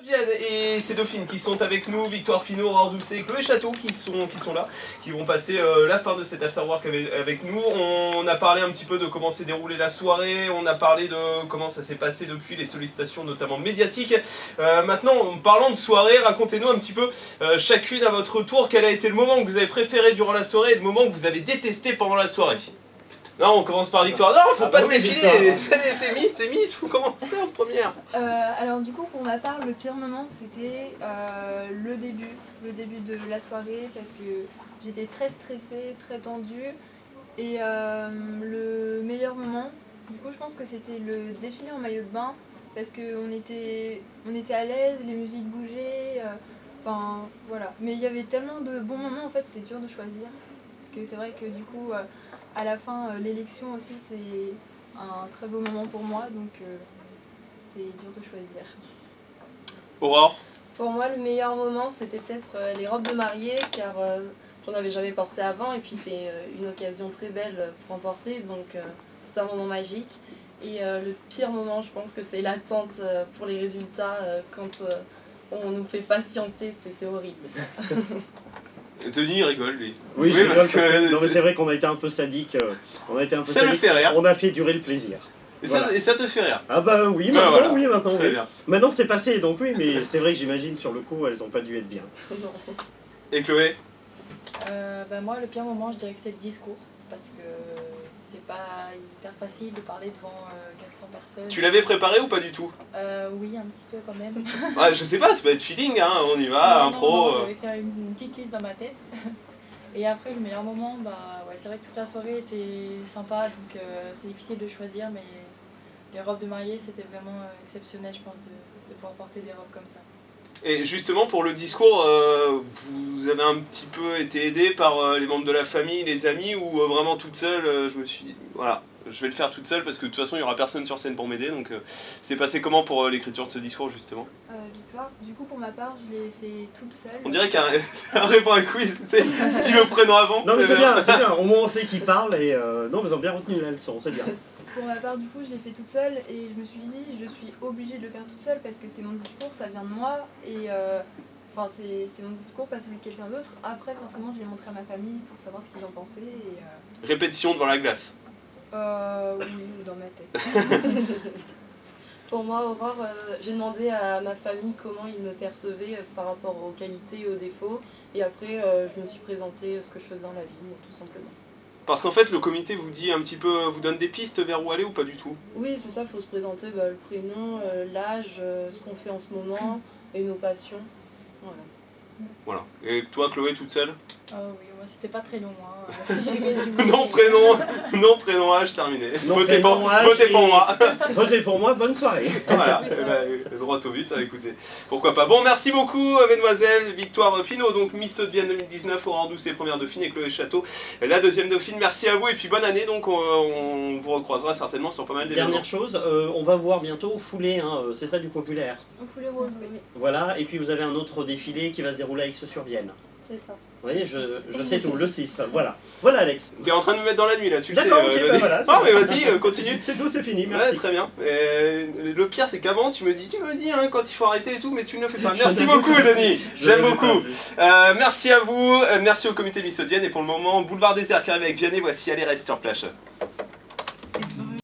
Vienne et ces dauphines qui sont avec nous, Victoire Pinault, Aurore Doucet, Chloé Château qui sont là, qui vont passer la fin de cet afterwork avec nous. On a parlé un petit peu de comment s'est déroulée la soirée, on a parlé de comment ça s'est passé depuis, les sollicitations notamment médiatiques. Maintenant, en parlant de soirée, racontez-nous un petit peu chacune à votre tour quel a été le moment que vous avez préféré durant la soirée et le moment que vous avez détesté pendant la soirée. Non, on commence par Victoire. Non, faut pas te défiler, c'est Miss, faut commencer en première. Alors du coup, pour ma part, le pire moment, c'était le début de la soirée, parce que j'étais très stressée, très tendue. Et le meilleur moment, du coup, je pense que c'était le défilé en maillot de bain, parce qu'on était à l'aise, les musiques bougeaient, enfin voilà. Mais il y avait tellement de bons moments, en fait, c'est dur de choisir. Parce que c'est vrai que du coup, à la fin, l'élection aussi, c'est un très beau moment pour moi, donc c'est dur de choisir. Aurore? Pour moi, le meilleur moment, c'était peut-être les robes de mariée, car j'en avais jamais porté avant, et puis c'est une occasion très belle pour en porter, donc c'est un moment magique. Et le pire moment, je pense que c'est l'attente pour les résultats, quand on nous fait patienter, c'est horrible. Denis rigole, lui. Oui, je rigole parce que... Non mais c'est vrai qu'on a été un peu sadique. Ça me fait rire. On a fait durer le plaisir. Et, voilà. ça te fait rire? Ah bah oui, maintenant, voilà. oui, maintenant, Très oui. bien. Maintenant c'est passé, donc oui, mais c'est vrai que j'imagine sur le coup, elles n'ont pas dû être bien. Et Chloé? Bah moi, le pire moment, je dirais que c'est le discours, parce que c'est pas hyper facile de parler devant 400 personnes. Tu l'avais préparé ou pas du tout? Oui, un petit peu quand même. Ah, je sais pas, ça peut être feeling, hein, on y va, impro. J'avais fait une petite liste dans ma tête. Et après, le meilleur moment, bah ouais, c'est vrai que toute la soirée était sympa, donc c'est difficile de choisir, mais les robes de mariée, c'était vraiment exceptionnel, je pense, de pouvoir porter des robes comme ça. Et justement, pour le discours, vous avez un petit peu été aidé par les membres de la famille, les amis, ou vraiment toute seule, je me suis dit, voilà, je vais le faire toute seule parce que de toute façon, il n'y aura personne sur scène pour m'aider, donc c'est passé comment pour l'écriture de ce discours, justement? Victoire, du coup, pour ma part, je l'ai fait toute seule. On dirait qu'un répond à un quiz, tu sais, dis le prénom avant. Non mais c'est bien, c'est bien, au moins on sait qui parle et non mais ils ont bien retenu la leçon, c'est bien. Pour ma part, du coup, je l'ai fait toute seule et je me suis dit, je suis obligée de le faire toute seule parce que c'est mon discours, ça vient de moi et enfin c'est mon discours, pas celui de quelqu'un d'autre. Après, forcément, je l'ai montré à ma famille pour savoir ce qu'ils en pensaient et Répétition devant la glace. Oui, dans ma tête. Pour moi, Aurore, j'ai demandé à ma famille comment ils me percevaient par rapport aux qualités et aux défauts, et après je me suis présentée ce que je faisais dans la vie, tout simplement. Parce qu'en fait, le comité vous dit un petit peu, vous donne des pistes vers où aller ou pas du tout? Oui, c'est ça, il faut se présenter le prénom, l'âge, ce qu'on fait en ce moment, et nos passions. Voilà. Voilà. Et toi, Chloé, toute seule? Oui, moi c'était pas très long. Non, prénom, âge, terminé. Votez pour moi. Votez pour moi, bonne soirée. Voilà, droit au but, écoutez. Pourquoi pas. Bon, merci beaucoup, mesdemoiselles. Victoire Pinault, donc Miss Vienne 2019, Aurore Doucet, première dauphine, et Chloé Château, la deuxième dauphine. Merci à vous et puis bonne année. Donc on vous recroisera certainement sur pas mal d'événements. Dernière chose, on va voir bientôt au foulé, hein, c'est ça du populaire. Au foulé rose, oui. Voilà, et puis vous avez un autre défilé qui va se dérouler à Aix-sur-Vienne. C'est ça. Vous voyez, je sais tout, le 6, voilà. Voilà Alex. T'es en train de me mettre dans la nuit là, tu le sais. D'accord, ok, bah voilà. Non mais vas-y, continue. C'est tout, c'est fini, merci. Ouais, très bien. Le pire c'est qu'avant tu me dis hein, quand il faut arrêter et tout, mais tu ne le fais pas. Merci beaucoup Denis, j'aime beaucoup. Merci à vous, merci au comité Miss Vienne et pour le moment, Boulevard Désert qui arrive avec Vianney, voici, allez reste sur plage.